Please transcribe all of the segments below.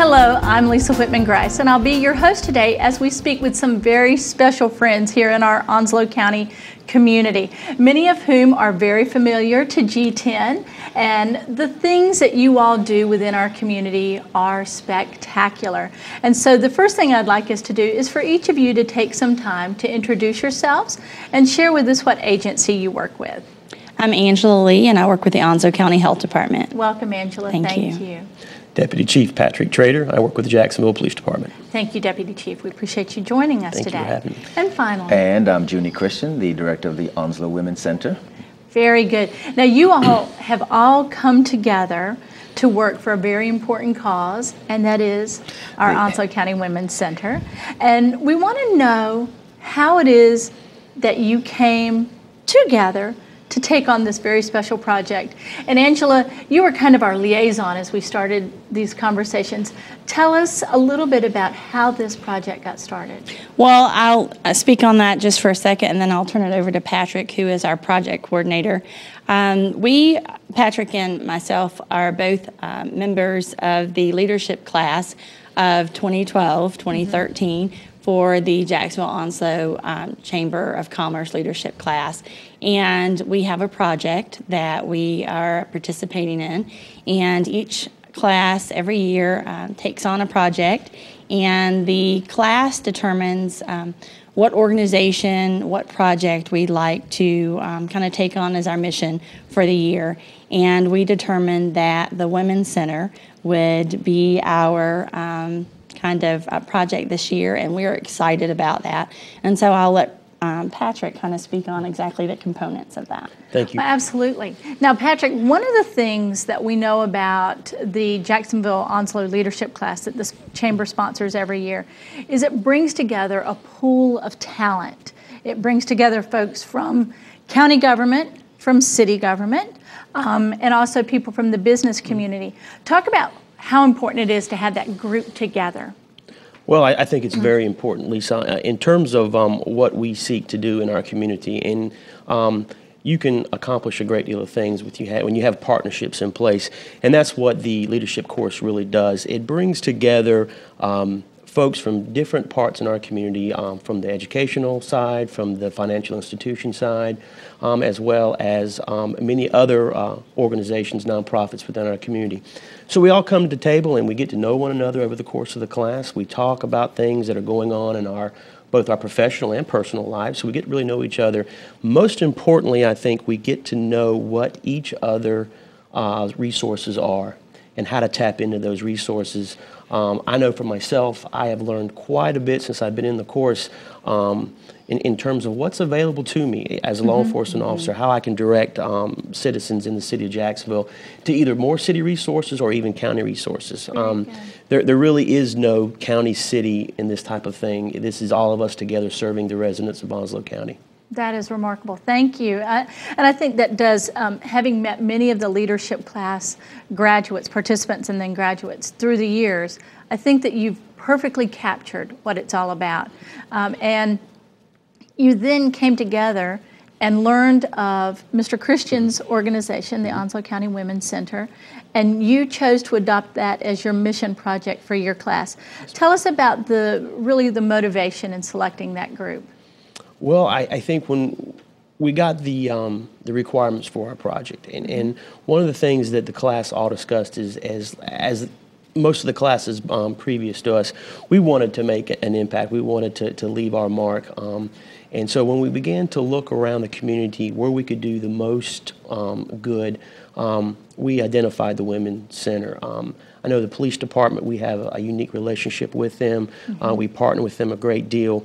Hello, I'm Lisa Whitman-Grice, and I'll be your host today as we speak with some very special friends here in our Onslow County community, many of whom are very familiar to G10, and the things that you all do within our community are spectacular. And so the first thing I'd like us to do is for each of you to take some time to introduce yourselves and share with us what agency you work with. I'm Angela Lee, and I work with the Onslow County Health Department. Welcome, Angela. Thank you. Deputy Chief Patrick Traitor. I work with the Jacksonville Police Department. Thank you, Deputy Chief. We appreciate you joining us today. Thank you for having me. And finally. And I'm Junie Christian, the Director of the Onslow Women's Center. Very good. Now, you all have all come together to work for a very important cause, and that is our Onslow County Women's Center. And we want to know how it is that you came together to take on this very special project. And Angela, you were kind of our liaison as we started these conversations. Tell us a little bit about how this project got started. Well, I'll speak on that just for a second, and then I'll turn it over to Patrick, who is our project coordinator. Patrick and myself are both members of the leadership class of 2012-2013 for the Jacksonville Onslow Chamber of Commerce leadership class. And we have a project that we are participating in, and each class every year takes on a project, and the class determines what organization, what project we'd like to kind of take on as our mission for the year. And we determined that the Women's Center would be our kind of project this year, and we're excited about that. And so I'll let Patrick kind of speak on exactly the components of that. Thank you. Well, absolutely. Now, Patrick, one of the things that we know about the Jacksonville Onslow Leadership Class that this chamber sponsors every year is it brings together a pool of talent. It brings together folks from county government, from city government, and also people from the business community. Talk about how important it is to have that group together. Well, I think it's very important, Lisa, in terms of what we seek to do in our community. And you can accomplish a great deal of things when you have partnerships in place. And that's what the leadership course really does. It brings together folks from different parts in our community, from the educational side, from the financial institution side, as well as many other organizations, nonprofits within our community. So we all come to the table and we get to know one another over the course of the class. We talk about things that are going on in both our professional and personal lives, so we get to really know each other. Most importantly, I think we get to know what each other resources are and how to tap into those resources. I know for myself, I have learned quite a bit since I've been in the course in terms of what's available to me as a law enforcement officer, how I can direct citizens in the city of Jacksonville to either more city resources or even county resources. There really is no county city in this type of thing. This is all of us together serving the residents of Onslow County. That is remarkable. Thank you. And I think that does, having met many of the leadership class graduates, participants, and then graduates through the years, I think that you've perfectly captured what it's all about. And you then came together and learned of Mr. Christian's organization, the Onslow County Women's Center, and you chose to adopt that as your mission project for your class. Tell us about the motivation in selecting that group. Well, I think when we got the requirements for our project, and one of the things that the class all discussed is, as most of the classes previous to us, we wanted to make an impact. We wanted to leave our mark. And so when we began to look around the community where we could do the most good, we identified the Women's Center. I know the police department, we have a unique relationship with them. We partner with them a great deal.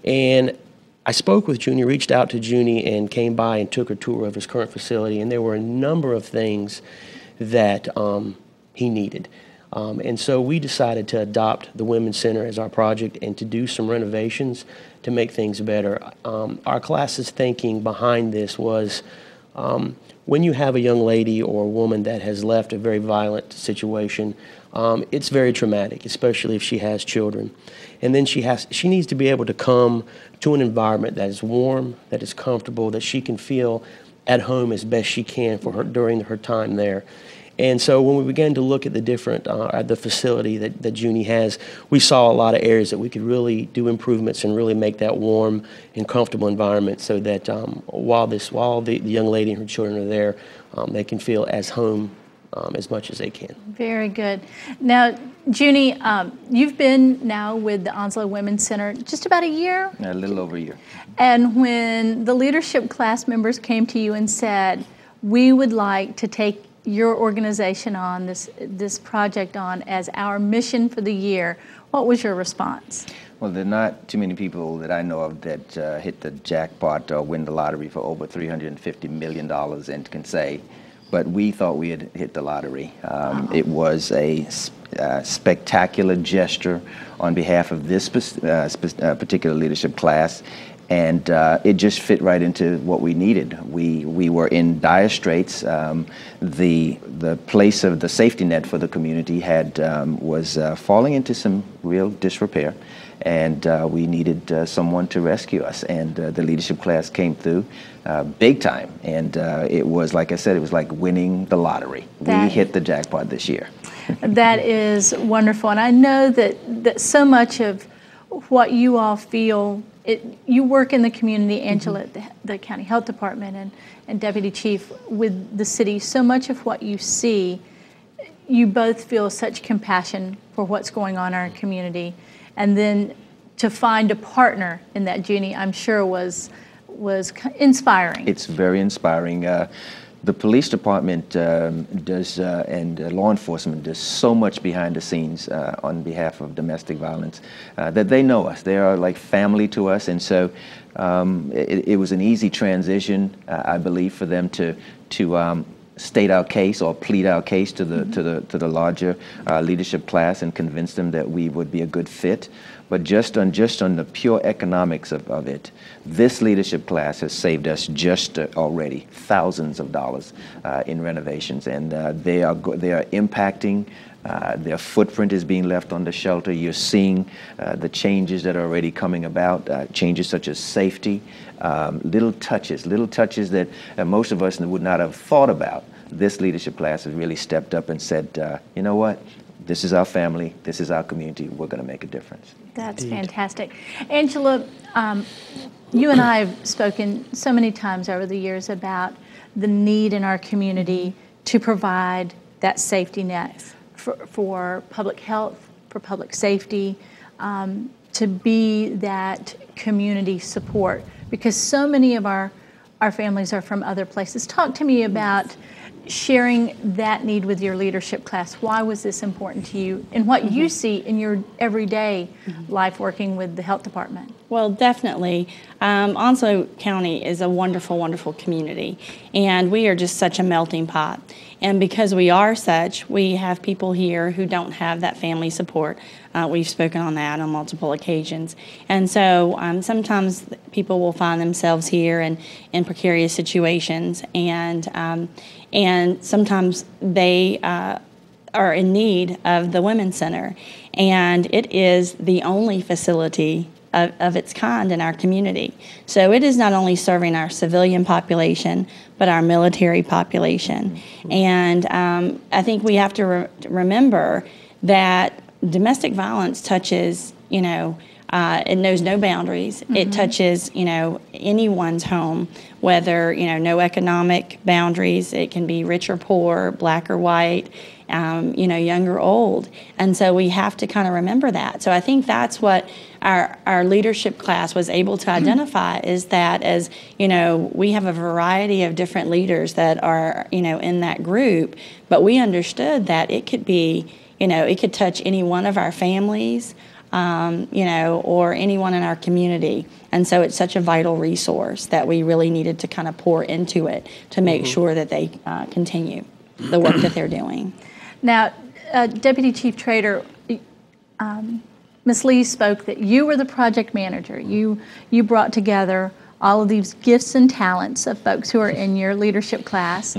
And I spoke with Junie, reached out to Junie, and came by and took a tour of his current facility, and there were a number of things that he needed. And so we decided to adopt the Women's Center as our project and to do some renovations to make things better. Our class's thinking behind this was when you have a young lady or a woman that has left a very violent situation, it's very traumatic, especially if she has children. And then she needs to be able to come to an environment that is warm, that is comfortable, that she can feel at home as best she can for her during her time there. And so when we began to look at the different, the facility that Junie has, we saw a lot of areas that we could really do improvements and really make that warm and comfortable environment so that while the young lady and her children are there, they can feel as home as much as they can. Very good. Now, Junie, you've been now with the Onslow Women's Center just about a year? A little over a year. And when the leadership class members came to you and said, we would like to take your organization on, this project on as our mission for the year, what was your response? Well, there are not too many people that I know of that hit the jackpot or win the lottery for over $350 million and can say, but we thought we had hit the lottery. It was a spectacular gesture on behalf of this particular leadership class, and it just fit right into what we needed. We were in dire straits. The place of the safety net for the community was falling into some real disrepair, and we needed someone to rescue us, and the leadership class came through big time, and it was, like I said, it was like winning the lottery. We hit the jackpot this year. That is wonderful, and I know that so much of what you all feel, you work in the community, Angela, at the County Health Department and Deputy Chief with the city, so much of what you see, you both feel such compassion for what's going on in our community. And then to find a partner in that, Junie, I'm sure was inspiring. It's very inspiring. The police department does, and law enforcement does so much behind the scenes on behalf of domestic violence that they know us. They are like family to us, and so it was an easy transition, I believe, for them to state our case or plead our case to the larger leadership class and convince them that we would be a good fit. But just on the pure economics of it, this leadership class has saved us just already thousands of dollars in renovations, and they are impacting. Their footprint is being left on the shelter. You're seeing the changes that are already coming about, changes such as safety, little touches that most of us would not have thought about. This leadership class has really stepped up and said, you know what? This is our family. This is our community. We're going to make a difference. That's fantastic. Angela, you and I have spoken so many times over the years about the need in our community to provide that safety net for public health, for public safety, to be that community support, because so many of our families are from other places. Talk to me about sharing that need with your leadership class. Why was this important to you, and what you see in your everyday life working with the health department? Well, definitely. Onslow County is a wonderful, wonderful community, and we are just such a melting pot. And because we are such, we have people here who don't have that family support. We've spoken on that on multiple occasions. And so sometimes people will find themselves here in precarious situations, and sometimes they are in need of the Women's Center. And it is the only facility of its kind in our community. So it is not only serving our civilian population, but our military population. And I think we have to remember that domestic violence touches, it knows no boundaries. It touches, anyone's home, whether, no economic boundaries. It can be rich or poor, black or white, young or old. And so we have to kind of remember that. So I think that's what our leadership class was able to identify, is that as, we have a variety of different leaders that are, in that group, but we understood that it could be, it could touch any one of our families, or anyone in our community. And so it's such a vital resource that we really needed to kind of pour into it to make sure that they continue the work that they're doing. Now, Deputy Chief Traitor, Ms. Lee spoke that you were the project manager. You brought together all of these gifts and talents of folks who are in your leadership class.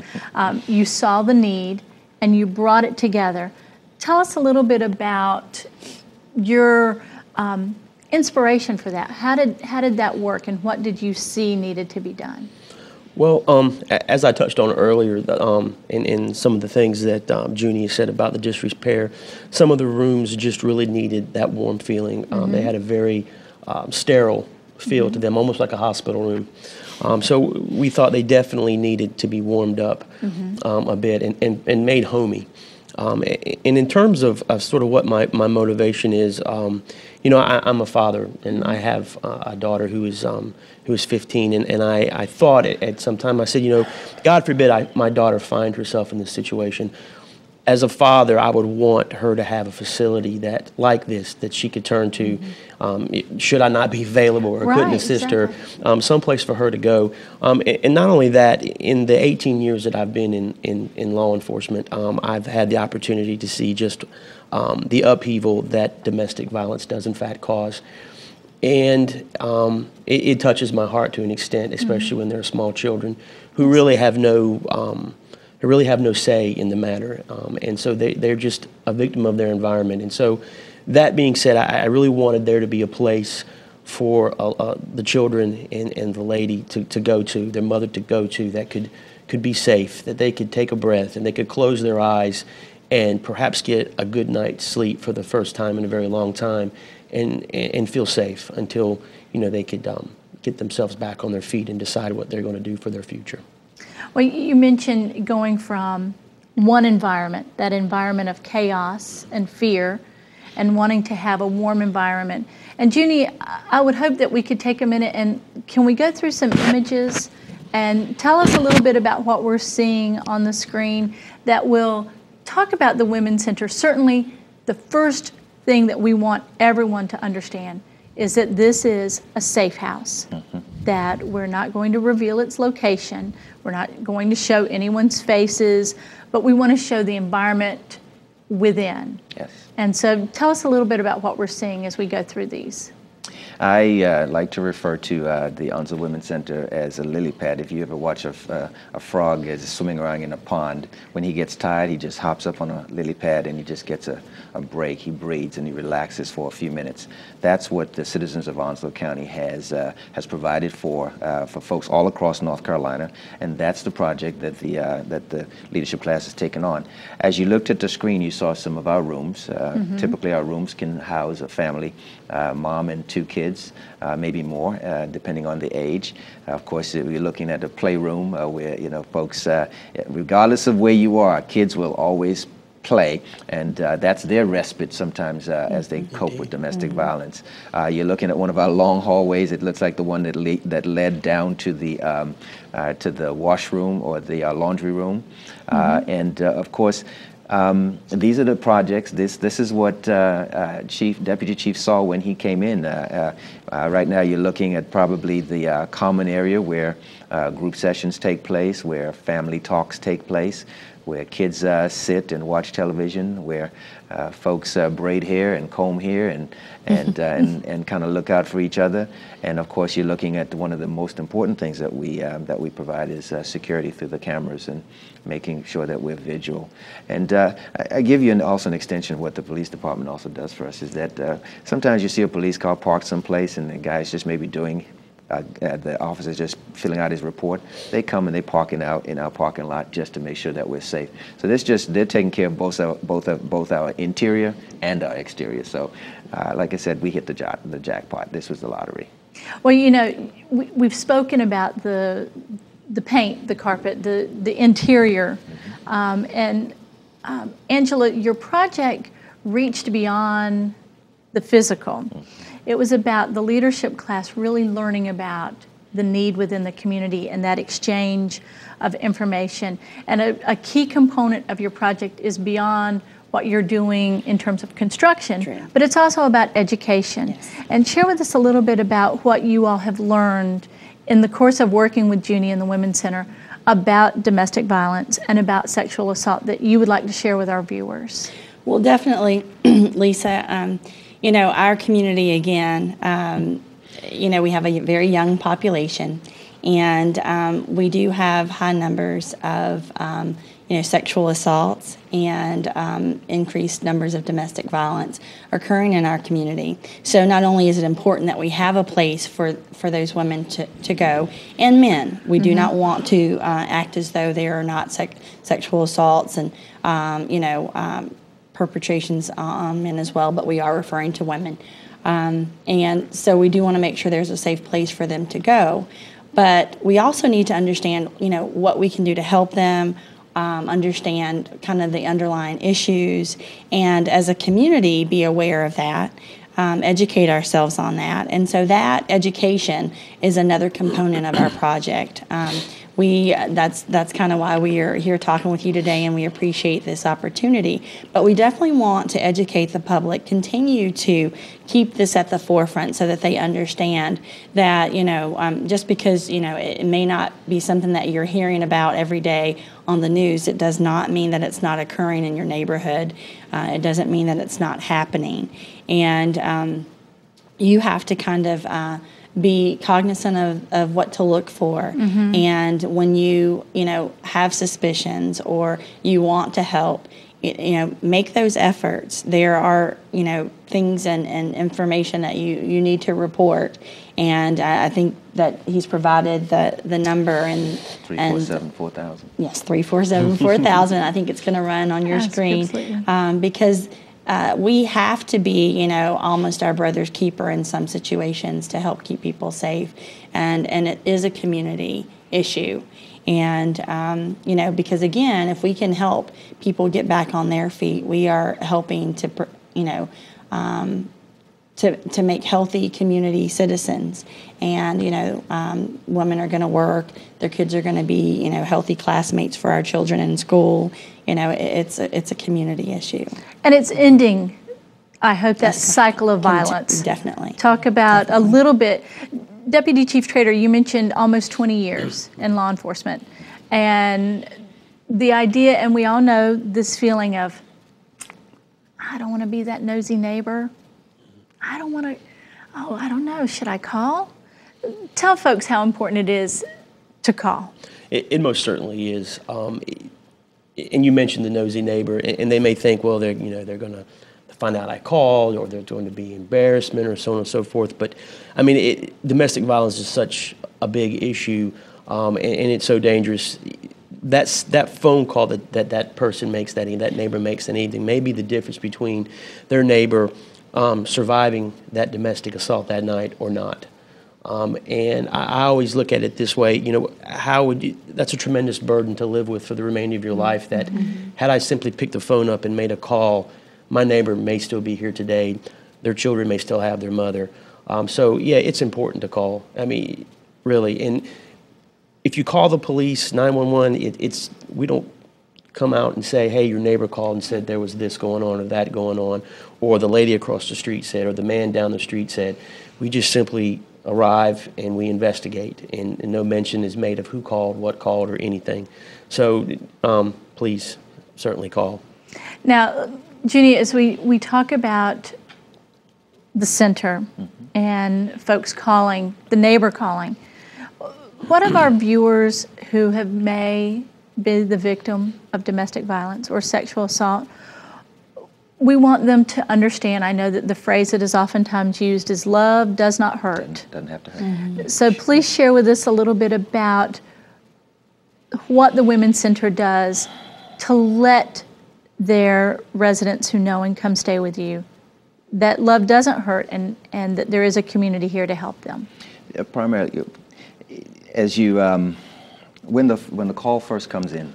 You saw the need and you brought it together. Tell us a little bit about your inspiration for that. How did that work, and what did you see needed to be done? Well, as I touched on earlier, in some of the things that Junie said about the disrepair, some of the rooms just really needed that warm feeling. They had a very sterile feel to them, almost like a hospital room. So we thought they definitely needed to be warmed up a bit and made homey. And in terms of sort of what my motivation is, you know, I'm a father, and I have a daughter who is 15, and I thought at some time, I said, you know, God forbid my daughter find herself in this situation. As a father, I would want her to have a facility like this that she could turn to. Should I not be available or couldn't assist her, someplace for her to go. And not only that, in the 18 years that I've been in law enforcement, I've had the opportunity to see just the upheaval that domestic violence does in fact cause. And it touches my heart to an extent, especially when there are small children who really have no say in the matter, and so they're just a victim of their environment. And so, that being said, I really wanted there to be a place for the children and the lady to go to, their mother to go to, that could be safe, that they could take a breath and they could close their eyes and perhaps get a good night's sleep for the first time in a very long time, and feel safe until, you know, they could get themselves back on their feet and decide what they're going to do for their future. Well, you mentioned going from one environment, that environment of chaos and fear, and wanting to have a warm environment. And Junie, I would hope that we could take a minute and can we go through some images and tell us a little bit about what we're seeing on the screen that will talk about the Women's Center. Certainly, the first thing that we want everyone to understand is that this is a safe house, that we're not going to reveal its location, we're not going to show anyone's faces, but we want to show the environment within. Yes. And so tell us a little bit about what we're seeing as we go through these. I like to refer to the Onslow Women's Center as a lily pad. If you ever watch a frog as swimming around in a pond, when he gets tired, he just hops up on a lily pad and he just gets a break. He breathes and he relaxes for a few minutes. That's what the citizens of Onslow County has provided for folks all across North Carolina, and that's the project that the leadership class has taken on. As you looked at the screen, you saw some of our rooms. Typically, our rooms can house a family, mom and 2 kids, maybe more, depending on the age. Of course, we're looking at a playroom where, you know, folks, regardless of where you are, kids will always play, and that's their respite sometimes as they cope with domestic violence. You're looking at one of our long hallways. It looks like the one that led down to the washroom or the laundry room, and of course, these are the projects. This is what Deputy Chief saw when he came in. Right now, you're looking at probably the common area where group sessions take place, where family talks take place, where kids sit and watch television, where folks braid hair and comb hair and kind of look out for each other. And of course, you're looking at one of the most important things that we provide is security through the cameras and making sure that we're vigilant. And I give you also an extension of what the police department also does for us is that sometimes you see a police car parked someplace and the guy's just maybe doing the officer's just filling out his report. They come and they park in our parking lot just to make sure that we're safe. So they're taking care of both our interior and our exterior. So, like I said, we hit the jackpot. This was the lottery. Well, you know, we've spoken about the paint, the carpet, the interior, and Angela, your project reached beyond the physical. It was about the leadership class really learning about the need within the community and that exchange of information. And a key component of your project is beyond what you're doing in terms of construction, but it's also about education. Yes. And share with us a little bit about what you all have learned in the course of working with Junie and the Women's Center about domestic violence and about sexual assault that you would like to share with our viewers. Well, definitely, Lisa. You know, our community, again, you know, we have a very young population, and we do have high numbers of sexual assaults and increased numbers of domestic violence occurring in our community. So not only is it important that we have a place for those women to go, and men. We do not want to act as though there are not sexual assaults and, perpetrations on men as well, but we are referring to women. And so we do want to make sure there's a safe place for them to go. But we also need to understand, what we can do to help them, understand kind of the underlying issues, and as a community be aware of that, educate ourselves on that. And so that education is another component of our project. That's kind of why we are here talking with you today, and we appreciate this opportunity. But we definitely want to educate the public, continue to keep this at the forefront so that they understand that, just because, it may not be something that you're hearing about every day on the news, it does not mean that it's not occurring in your neighborhood. It doesn't mean that it's not happening. And you have to kind of be cognizant of what to look for. And when you have suspicions or you want to help, make those efforts. There are things and information that you need to report, and I think that he's provided the number and 347-4000. Yes, 347-4000. I think it's going to run on your screen because we have to be, almost our brother's keeper in some situations to help keep people safe. And it is a community issue. And, because again, if we can help people get back on their feet, we are helping to, to make healthy community citizens. And, women are going to work, their kids are going to be, healthy classmates for our children in school. It's a community issue. And it's ending, I hope, that cycle of violence. Definitely. Talk about a little bit. Deputy Chief Traitor, you mentioned almost 20 years in law enforcement. And the idea, and we all know this feeling of, I don't want to be that nosy neighbor. I don't want to, I don't know, should I call? Tell folks how important it is to call. It most certainly is. And you mentioned the nosy neighbor, and they may think, well, they're going to find out I called, or there's going to be embarrassment, or so on and so forth. But I mean, domestic violence is such a big issue, and it's so dangerous. That phone call that person makes, that neighbor makes that evening, may be the difference between their neighbor surviving that domestic assault that night or not. And I always look at it this way, how would you, that's a tremendous burden to live with for the remainder of your life, that had I simply picked the phone up and made a call, my neighbor may still be here today, their children may still have their mother. So yeah, it's important to call. I mean, really. And if you call the police, 911, we don't come out and say, hey, your neighbor called and said there was this going on or that going on, or the lady across the street said, or the man down the street said. We just simply arrive and we investigate, and no mention is made of who called, what called, or anything. So please, certainly call. Now, Junie, as we talk about the center and folks calling, the neighbor calling, what of our viewers who may be the victim of domestic violence or sexual assault? We want them to understand, I know that the phrase that is oftentimes used is love does not hurt. Doesn't have to hurt. So please share with us a little bit about what the Women's Center does to let their residents who know and come stay with you, that love doesn't hurt, and that there is a community here to help them. Primarily, as you, when the call first comes in,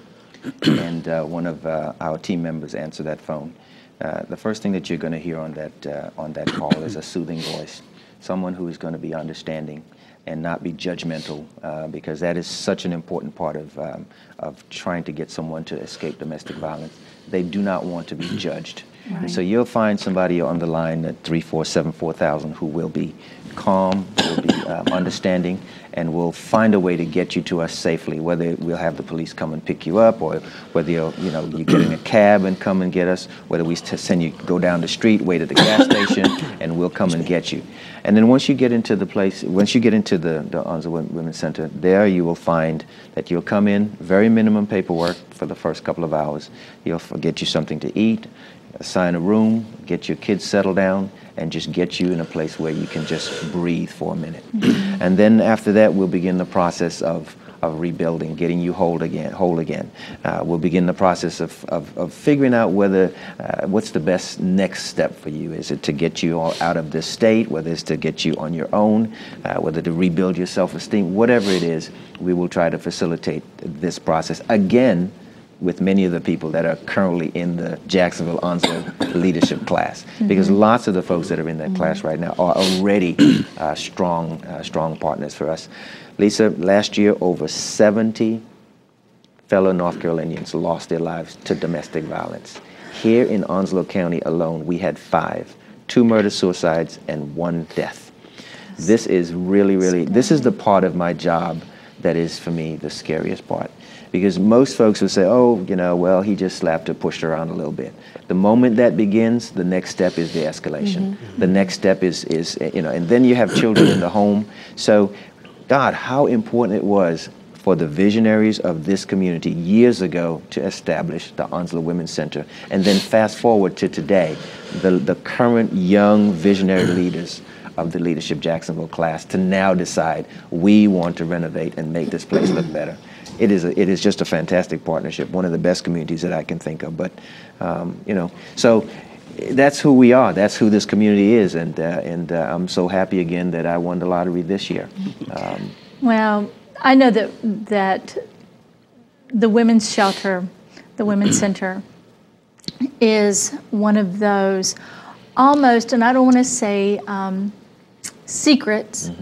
and one of our team members answer that phone, the first thing that you're going to hear on that call is a soothing voice, someone who is going to be understanding and not be judgmental, because that is such an important part of trying to get someone to escape domestic violence. They do not want to be judged. And so you'll find somebody on the line at 347-4000 who will be calm, will be understanding, and will find a way to get you to us safely, whether we'll have the police come and pick you up, or whether you get in a cab and come and get us, whether we send you, go down the street, wait at the gas station, and we'll come and get you. And then once you get into the place, once you get into the Onslow Women's Center, there you will find that you'll come in, very minimum paperwork for the first couple of hours. He'll get you something to eat, assign a room, get your kids settled down, and just get you in a place where you can just breathe for a minute. And then after that, we'll begin the process of rebuilding, getting you whole again. We'll begin the process of figuring out whether, what's the best next step for you. Is it to get you all out of this state, whether it's to get you on your own, whether to rebuild your self-esteem, whatever it is, we will try to facilitate this process. Again, with many of the people that are currently in the Jacksonville Onslow leadership class, because lots of the folks that are in that class right now are already strong partners for us. Lisa, last year over 70 fellow North Carolinians lost their lives to domestic violence. Here in Onslow County alone, we had 5, 2 murder-suicides and 1 death. This is really, this is the part of my job that is, for me, the scariest part. Because most folks would say, oh, well, he just slapped or pushed her around a little bit. The moment that begins, the next step is the escalation. The next step is and then you have children in the home. So, God, how important it was for the visionaries of this community years ago to establish the Onslow Women's Center. And then fast forward to today, the current young visionary leaders of the Leadership Jacksonville class to now decide we want to renovate and make this place look better. It is just a fantastic partnership, one of the best communities that I can think of. But so that's who we are. That's who this community is, and I'm so happy again that I won the lottery this year. Well, I know that the Women's Shelter, the Women's Center, is one of those almost, and I don't want to say secrets,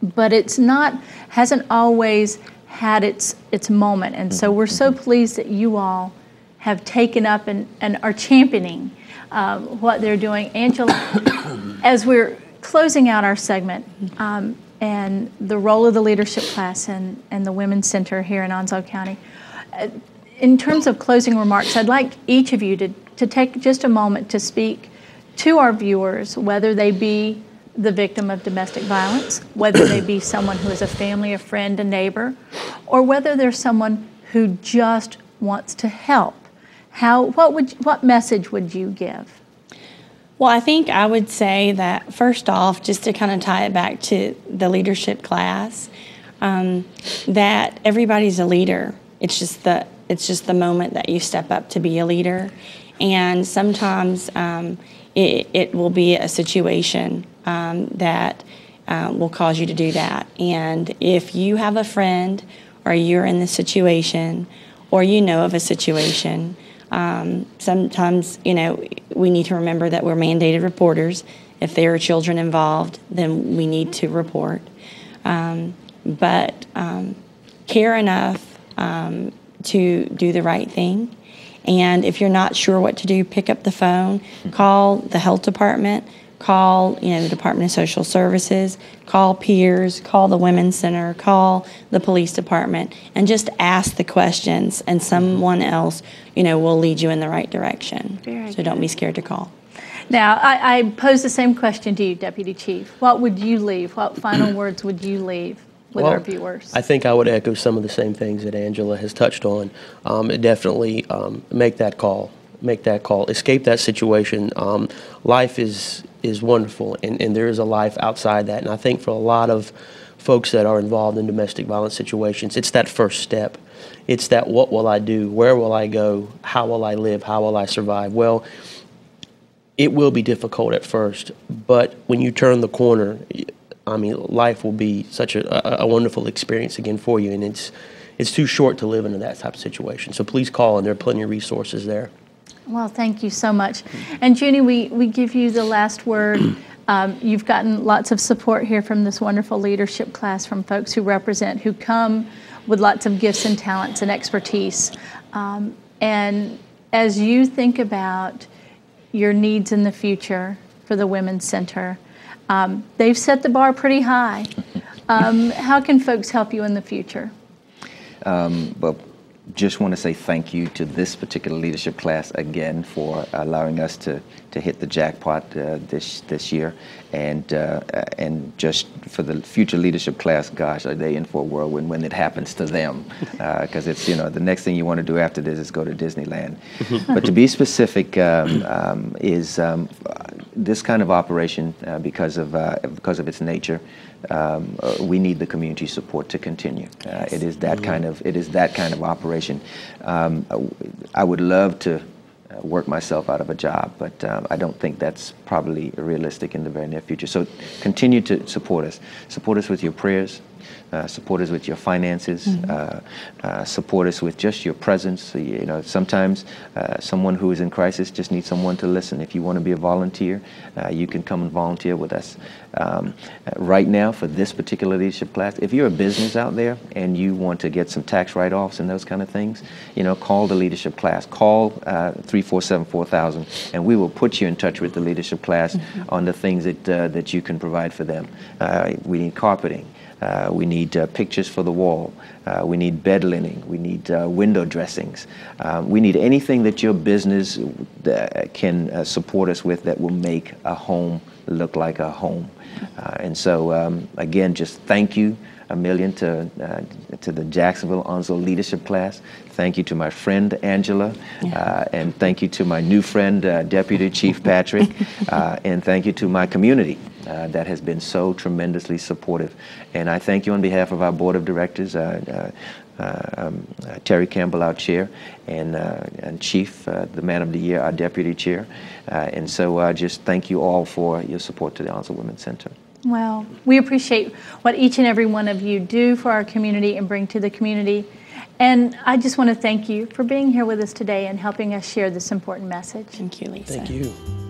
but it's not, hasn't always had its moment. And so we're so pleased that you all have taken up and are championing what they're doing. Angela, as we're closing out our segment, and the role of the leadership class and the Women's Center here in Onslow County, in terms of closing remarks, I'd like each of you to take just a moment to speak to our viewers, whether they be the victim of domestic violence, whether they be someone who is a family, a friend, a neighbor, or whether they're someone who just wants to help. What message would you give? Well, I think I would say that first off, just to kind of tie it back to the leadership class, that everybody's a leader. It's just the moment that you step up to be a leader, and sometimes it will be a situation that will cause you to do that. And if you have a friend, or you're in the situation, or you know of a situation, sometimes, we need to remember that we're mandated reporters. If there are children involved, then we need to report. But care enough to do the right thing. And if you're not sure what to do, pick up the phone, call the health department, call the Department of Social Services, call peers, call the Women's Center, call the police department, and just ask the questions, and someone else will lead you in the right direction. So don't be scared to call. Now, I pose the same question to you, Deputy Chief. What would you leave? What final words would you leave with our viewers? I think I would echo some of the same things that Angela has touched on. Definitely make that call. Make that call. Escape that situation. Life is wonderful, and there is a life outside that. And I think for a lot of folks that are involved in domestic violence situations, it's that first step. It's that, what will I do? Where will I go? How will I live? How will I survive? Well, it will be difficult at first, but when you turn the corner, life will be such a wonderful experience again for you, and it's too short to live in that type of situation. So please call, and there are plenty of resources there. Well, thank you so much. And Junie, we give you the last word. You've gotten lots of support here from this wonderful leadership class, from folks who come with lots of gifts and talents and expertise. And as you think about your needs in the future for the Women's Center. They've set the bar pretty high. How can folks help you in the future? Well, just want to say thank you to this particular leadership class again for allowing us to hit the jackpot this year, and just for the future leadership class. Gosh, are they in for a whirlwind when it happens to them? Because it's, you know, the next thing you want to do after this is go to Disneyland. But to be specific, is this kind of operation, because of its nature, we need the community support to continue. It is that kind of operation. I would love to work myself out of a job, but I don't think that's probably realistic in the very near future. So continue to support us. Support us with your prayers. Support us with your finances. Support us with just your presence. You know, sometimes someone who is in crisis just needs someone to listen. If you want to be a volunteer, you can come and volunteer with us. Right now, for this particular leadership class, if you're a business out there and you want to get some tax write-offs and those kind of things, you know, call the leadership class. Call 347-4000, and we will put you in touch with the leadership class on the things that you can provide for them. We need carpeting. We need pictures for the wall. We need bed linen. We need window dressings. We need anything that your business can support us with that will make a home look like a home. And so, again, just thank you a million to the Jacksonville Onslow leadership class. Thank you to my friend Angela, and thank you to my new friend Deputy Chief Patrick, and thank you to my community that has been so tremendously supportive. And I thank you on behalf of our board of directors, Terry Campbell, our chair, and Chief, the man of the year, our deputy chair. And so just thank you all for your support to the Onslow Women's Center. Well, we appreciate what each and every one of you do for our community and bring to the community. And I just want to thank you for being here with us today and helping us share this important message. Thank you, Lisa. Thank you.